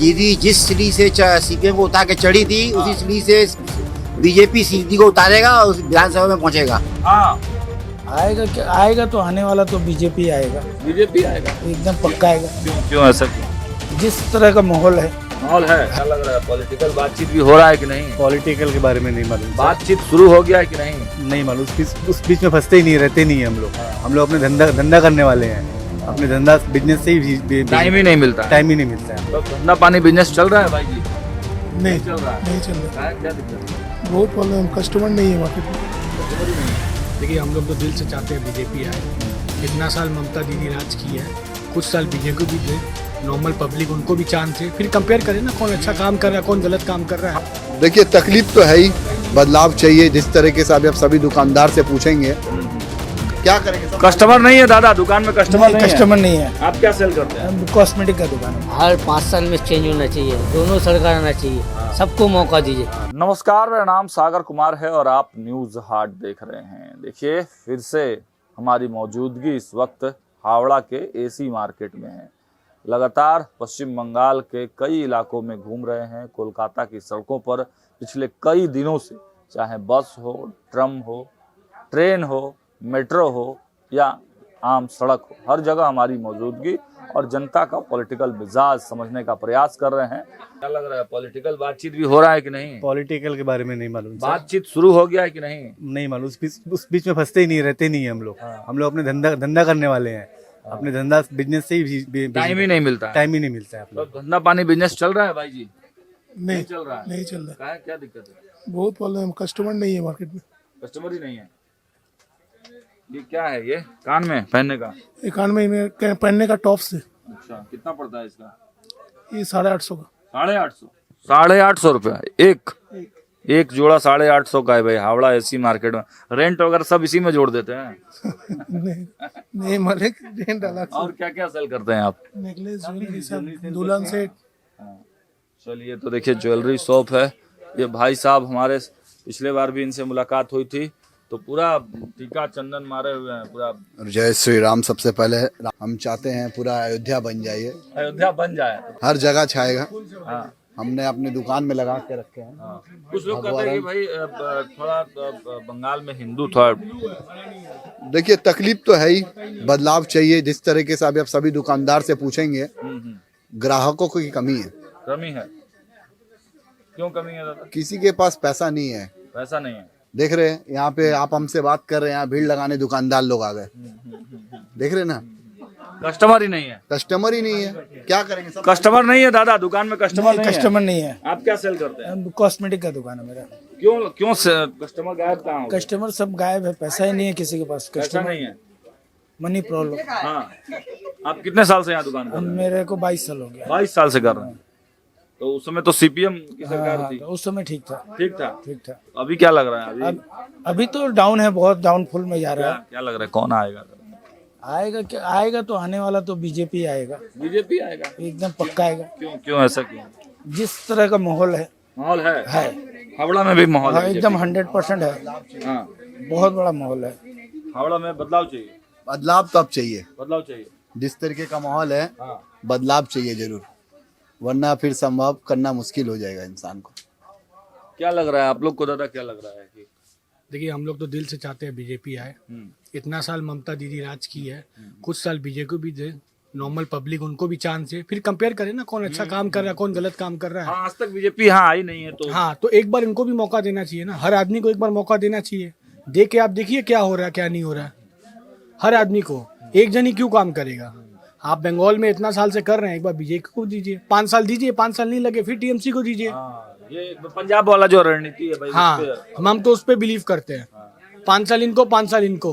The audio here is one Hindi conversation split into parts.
दीदी जिस सीढ़ी से सीपीएम को उतार के चढ़ी थी उसी सीढ़ी से बीजेपी सीढ़ी को उतारेगा और उस विधानसभा में पहुंचेगा। हाँ आएगा तो आने वाला तो बीजेपी आएगा, बीजेपी आएगा। एकदम पक्का आएगा। क्यों ऐसा क्यों? जिस तरह का माहौल है। माहौल है, क्या लग रहा है? पॉलिटिकल बातचीत भी हो रहा है कि नहीं? पॉलिटिकल के बारे में नहीं मालूम। बातचीत शुरू हो गया है कि नहीं? नहीं मालूम, उस बीच में फंसते ही नहीं, रहते नहीं है हम लोग। हम लोग अपने धंधा करने वाले हैं, अपने धंधा बिजनेस से ही टाइम ही नहीं मिलता। टाइम ही नहीं मिलता है। तो धंधा पानी बिजनेस चल रहा है भाई जी? नहीं चल रहा है। नहीं चल रहा क्या क्या दिक्कत है? बहुत प्रॉब्लम, कस्टमर नहीं है मार्केट में। देखिए हम लोग तो दिल से चाहते हैं बीजेपी आए। इतना साल ममता दीदी राज की है, कुछ साल बीजेपी भी दे, नॉर्मल पब्लिक उनको भी चांस है, फिर कंपेयर करें ना कौन अच्छा काम कर रहा है कौन गलत काम कर रहा है। देखिए तकलीफ तो है ही, बदलाव चाहिए। जिस तरीके से अभी आप सभी दुकानदार से पूछेंगे क्या करेंगे सब? कस्टमर नहीं है दादा, दुकान में कस्टमर नहीं है। कस्टमर नहीं है, आप क्या सेल करते हैं? कॉस्मेटिक का दुकान है। हर 5 साल में चेंज होना चाहिए, दोनों सरकार आना चाहिए, सबको मौका दीजिए। नमस्कार, मेरा नाम सागर कुमार है और आप न्यूज़ हाट देख रहे हैं। देखिए फिर से हमारी मौजूदगी इस वक्त हावड़ा के एसी मार्केट में है। लगातार पश्चिम बंगाल के कई इलाकों में घूम रहे हैं। कोलकाता की सड़कों पर पिछले कई दिनों से चाहे बस हो, ट्रम हो, ट्रेन हो, मेट्रो हो या आम सड़क हो, हर जगह हमारी मौजूदगी और जनता का पॉलिटिकल मिजाज समझने का प्रयास कर रहे हैं। क्या लग रहा है? पॉलिटिकल बातचीत भी हो रहा है कि नहीं? पॉलिटिकल के बारे में नहीं मालूम। बातचीत शुरू हो गया है कि नहीं? नहीं मालूम, उस बीच में फंसते ही नहीं, रहते नहीं है हम लोग। हम लोग अपने धंधा करने वाले हैं, अपने धंधा बिजनेस से ही टाइम ही नहीं मिलता। टाइम ही नहीं मिलता है। तो धंधा पानी बिजनेस चल रहा है भाई जी? नहीं चल रहा है। नहीं चल रहा, क्या दिक्कत है? बहुत प्रॉब्लम, कस्टमर नहीं है मार्केट में। कस्टमर ही नहीं है। ये क्या है? ये कान में पहनने का? इकानवे में पहनने का टॉप से अच्छा, कितना पड़ता है इसका? ये 850 का। 850? 850 रुपया एक जोड़ा 850 का है भाई। हावड़ा एसी मार्केट में रेंट वगैरह सब इसी में जोड़ देते हैं। नहीं मालिक, रेंट अलग और क्या क्या सेल करते हैं आप? नेकलेस, ज्वेलरी सब, दुल्हन सेट। चलिए, तो देखिए ज्वेलरी शॉप है। ये भाई साहब हमारे पिछले बार भी इनसे मुलाकात हुई थी, तो पूरा टीका चंदन मारे हुए हैं पूरा। जय श्री राम। सबसे पहले हम चाहते हैं पूरा अयोध्या बन जाइए, अयोध्या बन जाए, हर जगह छाएगा। हाँ। हमने अपनी दुकान में लगा के रखे हैं। हाँ। कुछ लोग कहते हैं कि भाई थोड़ा बंगाल में हिंदू थोड़ा। देखिए तकलीफ तो है ही, बदलाव चाहिए। जिस तरीके से अभी आप सभी दुकानदार से पूछेंगे ग्राहकों की कमी है। कमी है? क्यों कमी है दादा? किसी के पास पैसा नहीं है। पैसा नहीं है? देख रहे हैं यहाँ पे, आप हमसे बात कर रहे हैं, यहाँ भीड़ लगाने दुकानदार लोग आ गए। देख रहे हैं ना, कस्टमर ही नहीं है। कस्टमर ही नहीं है, क्या करेंगे सब? कस्टमर नहीं है दादा, दुकान में कस्टमर नहीं है। कस्टमर नहीं है, आप क्या सेल करते हैं? कॉस्मेटिक का दुकान है मेरा। क्यों कस्टमर गायब कहाँ हो गए? कस्टमर सब गायब है, पैसा ही नहीं है किसी के पास। पैसा कस्टमर नहीं है? Money problem. हाँ। आप कितने साल से यहाँ दुकान कर रहे हैं? मेरे को 22 साल हो गया। 22 साल से कर रहे हैं। तो उस समय तो सीपीएम की सरकार हाँ, थी। तो उस समय ठीक था। ठीक था? ठीक था। अभी क्या लग रहा है? अभी तो डाउन है, बहुत डाउनफॉल में जा रहा है। क्या लग रहा है? कौन आएगा? आएगा तो आने वाला तो बीजेपी आएगा, बीजेपी आएगा। एकदम पक्का आएगा। क्यों ऐसा क्यों? जिस तरह का माहौल है। माहौल है? हावड़ा में भी माहौल हाँ, है? एकदम 100% है। हाँ। बहुत बड़ा माहौल है। हावड़ा में बदलाव चाहिए। बदलाव तो अब चाहिए। बदलाव चाहिए। जिस तरीके का माहौल है, हाँ। बदलाव चाहिए जरूर, वरना फिर संभव करना मुश्किल हो जाएगा इंसान को। क्या लग रहा है आप लोग को दादा? क्या लग रहा है कि देखिए हम लोग तो दिल से चाहते हैं बीजेपी आए। इतना साल ममता दीदी राज की है, कुछ साल बीजेपी भी दे, नॉर्मल पब्लिक उनको भी चांस है, फिर कंपेयर करें ना कौन अच्छा काम कर रहा है कौन गलत काम कर रहा है। हाँ, आज तक बीजेपी यहाँ आई नहीं है तो। हाँ, तो एक बार इनको भी मौका देना चाहिए ना, हर आदमी को एक बार मौका देना चाहिए। देख के आप देखिए क्या हो रहा है क्या नहीं हो रहा है। हर आदमी को, एक जन ही क्यों काम करेगा? आप बंगाल में इतना साल से कर रहे हैं, एक बार बीजेपी को दीजिए, 5 साल दीजिए, 5 साल नहीं लगे फिर टीएमसी को दीजिए। ये पंजाब वाला जो रणनीति है भाई। हाँ, हम तो उस पर बिलीव करते हैं। 5 साल इनको, 5 साल इनको,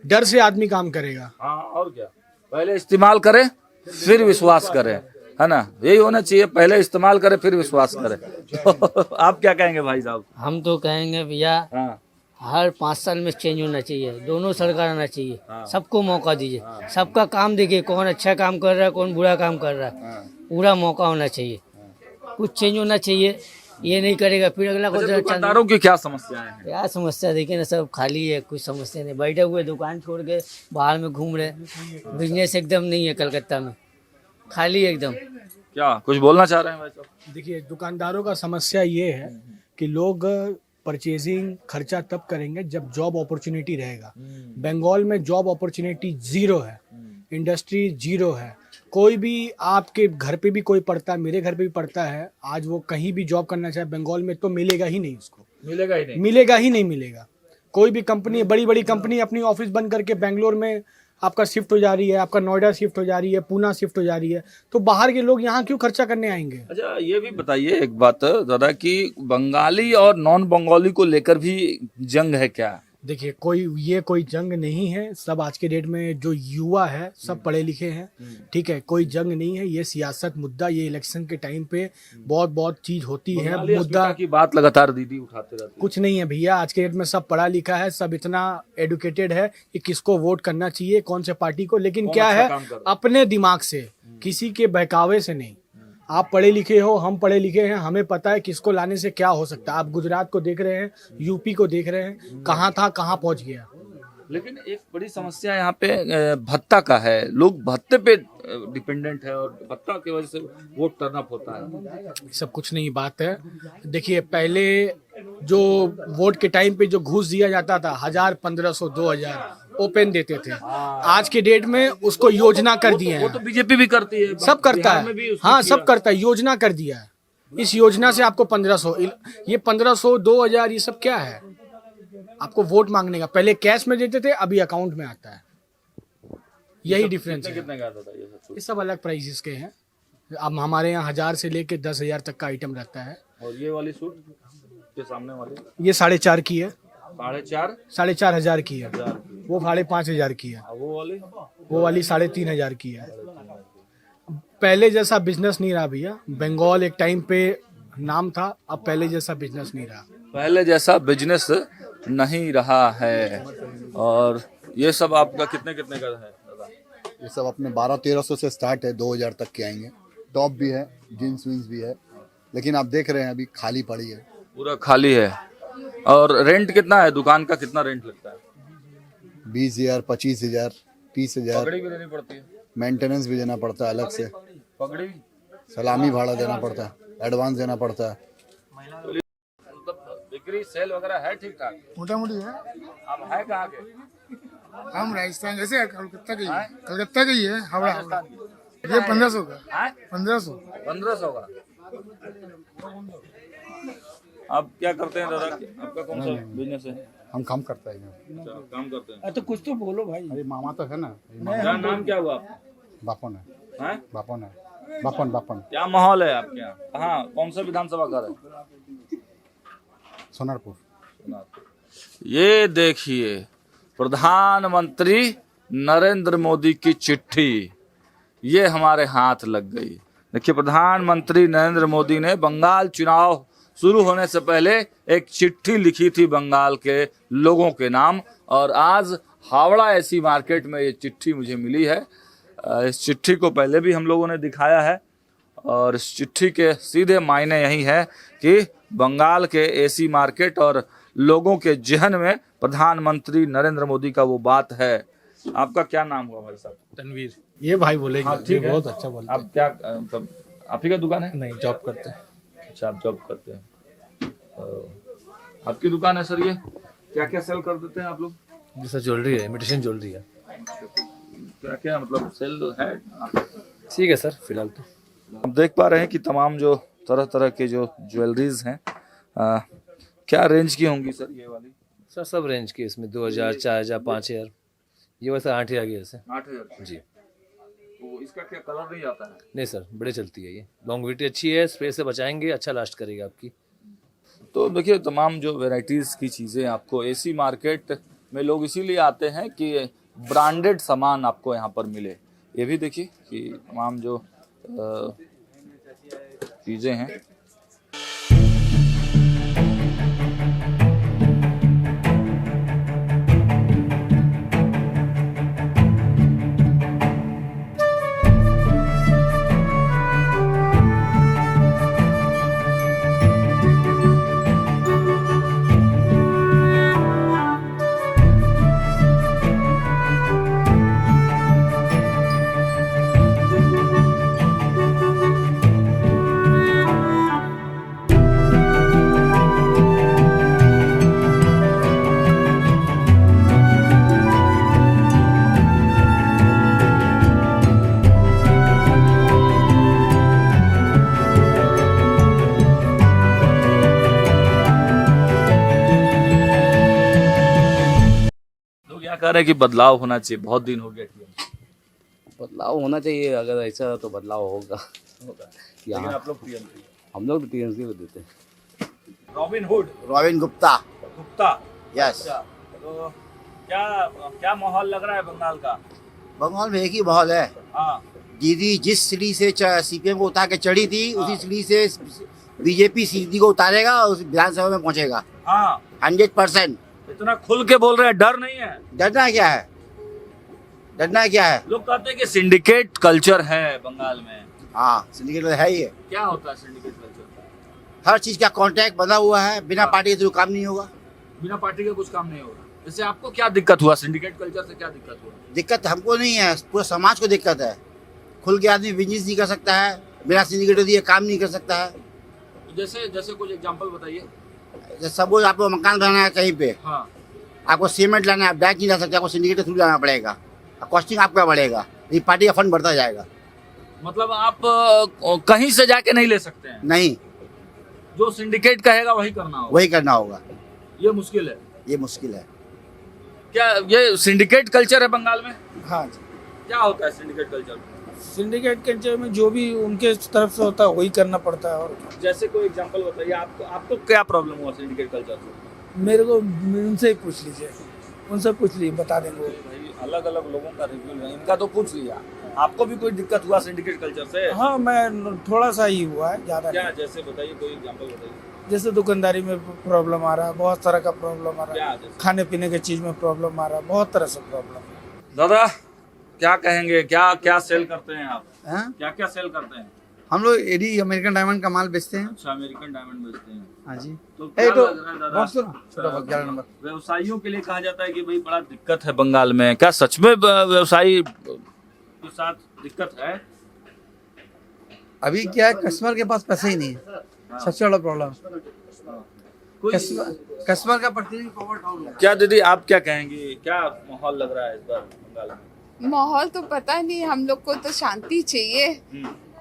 डर से आदमी काम करेगा। हाँ, और क्या? पहले इस्तेमाल करे फिर विश्वास करे, है ना? यही होना चाहिए, पहले इस्तेमाल करे फिर विश्वास करे। आप क्या कहेंगे भाई साहब? हम तो कहेंगे भैया हाँ। हर 5 साल में चेंज होना चाहिए, दोनों सरकार आना चाहिए, सबको मौका दीजिए, सबका काम देखिए, कौन अच्छा काम कर रहा है कौन बुरा काम कर रहा है, पूरा मौका होना चाहिए, कुछ चेंज होना चाहिए। ये नहीं करेगा फिर अगला को दुकानदारों की क्या समस्याएं हैं? क्या समस्या देखिए ना, सब खाली है, कुछ समस्या नहीं, बैठे हुए दुकान छोड़ के बाहर में घूम रहे, बिजनेस एकदम नहीं है कलकत्ता में, खाली एकदम। क्या कुछ बोलना चाह रहे हैं भाई साहब? देखिए दुकानदारों का समस्या ये है कि लोग परचेजिंग खर्चा तब करेंगे जब जॉब अपॉर्चुनिटी रहेगा। बंगाल में जॉब अपॉर्चुनिटी जीरो है, इंडस्ट्री जीरो है। कोई भी आपके घर पे भी कोई पढ़ता है, मेरे घर पे भी पढ़ता है, आज वो कहीं भी जॉब करना चाहे बंगाल में तो मिलेगा ही नहीं उसको, मिलेगा ही नहीं। मिलेगा ही नहीं मिलेगा। कोई भी कंपनी, बड़ी बड़ी कंपनी अपनी ऑफिस बंद करके बेंगलोर में आपका शिफ्ट हो जा रही है, आपका नोएडा शिफ्ट हो जा रही है, पूना शिफ्ट हो जा रही है, तो बाहर के लोग यहाँ क्यों खर्चा करने आएंगे? अच्छा ये भी बताइए एक बात दादा कि बंगाली और नॉन बंगाली को लेकर भी जंग है क्या? देखिए कोई जंग नहीं है। सब आज के डेट में जो युवा है सब पढ़े लिखे हैं, ठीक है, कोई जंग नहीं है। ये सियासत मुद्दा, ये इलेक्शन के टाइम पे बहुत चीज होती है। बंगाली मुद्दा अस्मिता की बात लगातार दीदी उठाते रहते हैं। कुछ नहीं है भैया, आज के डेट में सब पढ़ा लिखा है, सब इतना एडुकेटेड है कि किसको वोट करना चाहिए, कौन से पार्टी को, लेकिन कौन क्या अच्छा है काम कर रहा है। अपने दिमाग से, किसी के बहकावे से नहीं। आप पढ़े लिखे हो, हम पढ़े लिखे हैं, हमें पता है किसको लाने से क्या हो सकता है। आप गुजरात को देख रहे हैं, यूपी को देख रहे हैं, कहाँ था कहाँ पहुंच गया। लेकिन एक बड़ी समस्या यहाँ पे भत्ता का है। लोग भत्ते पे डिपेंडेंट है और भत्ता की वजह से वोट टर्न अप होता है। सब कुछ नहीं बात है। देखिए पहले जो वोट के टाइम पे जो घूस दिया जाता था 1000, 1500, 2000 ओपन देते थे, आज के डेट में उसको योजना कर दिए वो तो हैं। बीजेपी भी करती है, सब करता बिहार में भी है, उसने हाँ किया। सब करता है, योजना कर दिया है। इस योजना से आपको 1500, ये 1500, 2000, ये सब क्या है? आपको वोट मांगने का, पहले कैश में देते थे, अभी अकाउंट में आता है। यही डिफरेंस है। कितने का आता था ये सब? ये सब अलग प्राइसेस के हैं। अब हमारे यहाँ 1000 से लेके 10,000 तक का आइटम रहता है। और ये वाली सूट के सामने वाली ये 4.5 की है, 4,500 4,500 की है। वो 5,500 की है। वो वाली 3,500 की है। पहले जैसा बिजनेस नहीं रहा भैया। बंगाल एक टाइम पे नाम था, अब पहले जैसा बिजनेस नहीं रहा। पहले जैसा बिजनेस नहीं रहा है। और ये सब आपका कितने का है दादा? ये सब अपने 1200-1300 से स्टार्ट है, 2000 तक के आएंगे। टॉप भी है, जीन्स वीन्स भी है, लेकिन आप देख रहे हैं अभी खाली पड़ी है, पूरा खाली है। और रेंट कितना है? दुकान का कितना रेंट लगता है? 20,000, 25,000, 30,000। पगड़ी भी देनी पड़ती है, मेंटेनेंस भी देना पड़ता है अलग से, पगड़ी सलामी भाड़ा देना पड़ता है, एडवांस देना पड़ता है। मतलब बिक्री सेल वगैरह है ठीक ठाक? मोटा मोटी है। अब है कहाँ के? हम राजस्थान जैसे कलकत्ता का ही है, हावड़ा। ये 1500 का, 1500। 1500 का। आप क्या करते हैं दादा? आपका कौन सा बिजनेस है? हम काम करते हैं। अच्छा, काम करते हैं। तो कुछ तो बोलो भाई। अरे मामा तो है ना, क्या नाम क्या हुआ आपका? बापन है, हैं? बापन है, बापन क्या माहौल है आपके यहाँ? कहाँ, कौन सा विधानसभा घर है? सोनारपुर। ये देखिए प्रधानमंत्री नरेंद्र मोदी की चिट्ठी, ये हमारे हाथ लग गई। देखिए प्रधानमंत्री नरेंद्र मोदी ने बंगाल चुनाव शुरू होने से पहले एक चिट्ठी लिखी थी बंगाल के लोगों के नाम, और आज हावड़ा एसी मार्केट में ये चिट्ठी मुझे मिली है। इस चिट्ठी को पहले भी हम लोगों ने दिखाया है, और इस चिट्ठी के सीधे मायने यही है कि बंगाल के एसी मार्केट और लोगों के जहन में प्रधानमंत्री नरेंद्र मोदी का वो बात है। आपका क्या नाम हुआ भाई साहब? तनवीर। ये भाई बोलेंगे। हाँ, ठीक है। बहुत अच्छा बोलते आप क्या मतलब आप ही का दुकान है? नहीं, जॉब करते हैं। अच्छा, आप जॉब करते हैं। आपकी दुकान है सर? ये क्या क्या सेल कर देते हैं आप लोग? जैसा ज्वेलरी है, इमिटेशन ज्वेलरी है। क्या क्या मतलब सेल है? ठीक है सर, फिलहाल तो हम देख पा रहे हैं कि तमाम जो तरह तरह के जो ज्वेलरीज हैं, क्या रेंज की होंगी सर ये वाली? सर सब रेंज के, इसमें 2,000, 4,000, 5,000, ये वैसे 8,000 की जैसे। 8,000 जी। तो इसका क्या कलर नहीं आता है? नहीं सर, बड़े चलती है ये, लॉन्गविटी अच्छी है, स्प्रे से बचाएंगे, अच्छा लास्ट करेगा आपकी। तो देखिए तमाम जो वैरायटीज़ की चीज़ें आपको एसी मार्केट में लोग इसीलिए आते हैं कि ब्रांडेड सामान आपको यहाँ पर मिले। ये भी देखिए कि तमाम जो चीज़ें हैं। कह रहे हैं कि बदलाव होना चाहिए, बहुत दिन हो गया टीएमसी। बदलाव होना चाहिए, अगर ऐसा तो बदलाव होगा। लेकिन यहाँ आप लोग टीएमसी, हम लोग टीएमसी को देते हैं। Robin hood robin Gupta, Gupta, yes. अच्छा, तो क्या क्या माहौल लग रहा है बंगाल का? बंगाल में एक ही माहौल है। हाँ, दीदी जिस सीढ़ी से सीपीएम को उतार के चढ़ी थी, उसी सीढ़ी से बीजेपी सीधी को उतारेगा और उस विधानसभा में पहुंचेगा हाँ, 100%। इतना खुल के बोल रहे हैं, डर नहीं है? डरना क्या है, डरना क्या है? लोग कहते हैं कि सिंडिकेट कल्चर है बंगाल में। हाँ, सिंडिकेट है ही है। क्या होता है सिंडिकेट कल्चर? हर चीज का कॉन्ट्रैक्ट बना हुआ है, बिना पार्टी के थ्रू काम नहीं होगा। बिना पार्टी के कुछ काम नहीं होगा। जैसे आपको क्या दिक्कत हुआ सिंडिकेट कल्चर से, क्या दिक्कत हुआ? दिक्कत हमको नहीं है, पूरे समाज को दिक्कत है। खुल के आदमी बिजनेस नहीं कर सकता है, बिना सिंडिकेट दिए काम नहीं कर सकता है। जैसे जैसे कुछ एग्जांपल बताइए। सपोज आपको मकान बनाना है कहीं पे, हाँ, आपको सीमेंट लाना है, आप बैंक नहीं ला सकते, आपको सिंडिकेट के थ्रू लाना पड़ेगा। कॉस्टिंग आपका बढ़ेगा, ये पार्टी का फंड बढ़ता जाएगा। मतलब आप कहीं से जाके नहीं ले सकते हैं? नहीं, जो सिंडिकेट कहेगा वही करना होगा। वही करना होगा। ये मुश्किल है। ये मुश्किल है। क्या ये सिंडिकेट कल्चर है बंगाल में? हाँ जी, क्या होता है सिंडिकेट कल्चर? सिंडिकेट कल्चर में जो भी उनके तरफ से होता है वही करना पड़ता है। और जैसे कोई एग्जांपल बताइए, आपको क्या प्रॉब्लम हुआ सिंडिकेट कल्चर से? मेरे को उनसे ही पूछ लीजिए, उनसे पूछ लीजिए, बता देंगे वो। भाई अलग अलग लोगों का रिव्यू है, इनका तो पूछ लिया। आपको भी कोई दिक्कत हुआ सिंडिकेट कल्चर से? हाँ, मैं थोड़ा सा ही हुआ है, ज़्यादा क्या? नहीं। जैसे बताइए, कोई एग्जांपल बताइए। जैसे दुकानदारी में प्रॉब्लम आ रहा है, बहुत तरह का प्रॉब्लम आ रहा क्या है। जैसे? खाने पीने के चीज़ में प्रॉब्लम आ रहा है, बहुत तरह से प्रॉब्लम है। दादा क्या कहेंगे, क्या क्या सेल करते हैं आप? हाँ? क्या क्या सेल करते हैं? हम लोग एडी अमेरिकन डायमंड का माल बेचते हैं। अच्छा, अमेरिकन डायमंड बेचते हैं। हाँ जी। तो ए, क्या तो लग रहा है दादा? बॉक्स दो ना, छोटा बॉक्स, 11 नंबर। व्यवसायियों के लिए कहा जाता है कि भाई बड़ा दिक्कत है बंगाल में, क्या सच में व्यवसायी के साथ दिक्कत है? अभी क्या है, कस्टमर के पास पैसे ही नहीं है, सबसे बड़ा प्रॉब्लम। कोई कस्टमर का प्रतिदिन कवर डाउन है। क्या दीदी आप क्या कहेंगी, क्या माहौल लग रहा है इस बार बंगाल में? माहौल तो पता नहीं, हम लोग को तो शांति चाहिए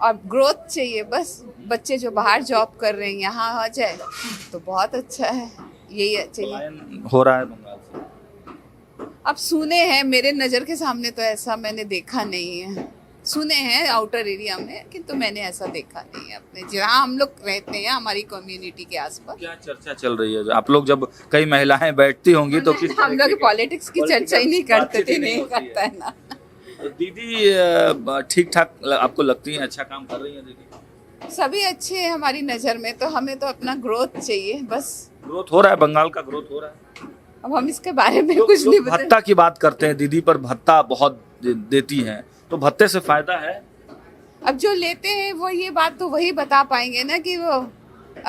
और ग्रोथ चाहिए बस। बच्चे जो बाहर जॉब कर रहे हैं यहाँ आ जाए तो बहुत अच्छा है, यही चाहिए। पलायन हो रहा है बंगाल से। अब सुने हैं, मेरे नज़र के सामने तो ऐसा मैंने देखा नहीं है। सुने हैं आउटर एरिया में, किंतु मैंने ऐसा देखा नहीं है अपने जहाँ हम लोग रहते हैं, हमारी कम्युनिटी के आसपास। क्या चर्चा चल रही है? आप लोग जब कई महिलाएं बैठती होंगी तो किस हम लोग पॉलिटिक्स की चर्चा ही नहीं करते थे, नहीं होती है। करता है ना। दीदी ठीक ठाक आपको लगती है, अच्छा काम कर रही है दीदी? सभी अच्छे हैं हमारी नज़र में, तो हमें तो अपना ग्रोथ चाहिए बस। ग्रोथ हो रहा है, बंगाल का ग्रोथ हो रहा है। अब हम इसके बारे में लोग कुछ नहीं बता। भत्ता की बात करते हैं, दीदी पर भत्ता बहुत देती हैं, तो भत्ते से फायदा है? अब जो लेते हैं वो ये बात तो वही बता पाएंगे ना, कि वो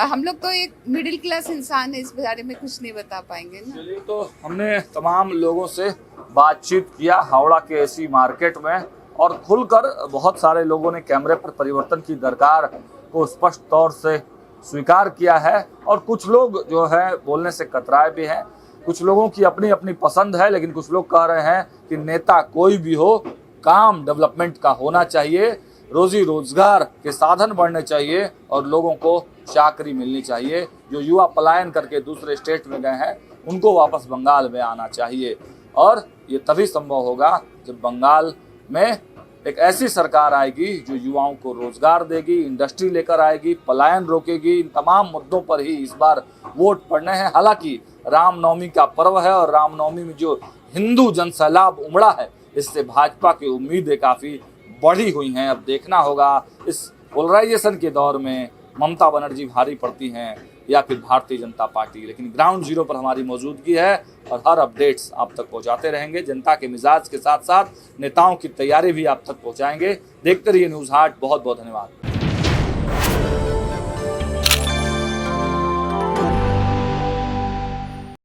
हम लोग तो एक मिडिल क्लास इंसान है, इस बारे में कुछ नहीं बता पाएंगे ना। चलिए, तो हमने तमाम लोगों से बातचीत किया हावड़ा के एसी मार्केट में, और खुलकर बहुत सारे लोगों ने कैमरे पर परिवर्तन की दरकार को स्पष्ट तौर से स्वीकार किया है, और कुछ लोग जो है बोलने से कतराए भी हैं। कुछ लोगों की अपनी अपनी पसंद है, लेकिन कुछ लोग कह रहे हैं कि नेता कोई भी हो, काम डेवलपमेंट का होना चाहिए, रोजी रोजगार के साधन बढ़ने चाहिए और लोगों को चाकरी मिलनी चाहिए। जो युवा पलायन करके दूसरे स्टेट में गए हैं उनको वापस बंगाल में आना चाहिए, और ये तभी संभव होगा जब बंगाल में एक ऐसी सरकार आएगी जो युवाओं को रोजगार देगी, इंडस्ट्री लेकर आएगी, पलायन रोकेगी। इन तमाम मुद्दों पर ही इस बार वोट पड़ने हैं। हालांकि रामनवमी का पर्व है और रामनवमी में जो हिंदू जनसैलाब उमड़ा है, इससे भाजपा की उम्मीदें काफ़ी बढ़ी हुई हैं। अब देखना होगा इस पोलराइजेशन के दौर में ममता बनर्जी भारी पड़ती हैं या फिर भारतीय जनता पार्टी। लेकिन ग्राउंड जीरो पर हमारी मौजूदगी है और हर अपडेट्स आप तक पहुंचाते रहेंगे। जनता के मिजाज के साथ साथ नेताओं की तैयारी भी आप तक पहुंचाएंगे। देखते रहिए न्यूज़ हाट। बहुत बहुत धन्यवाद।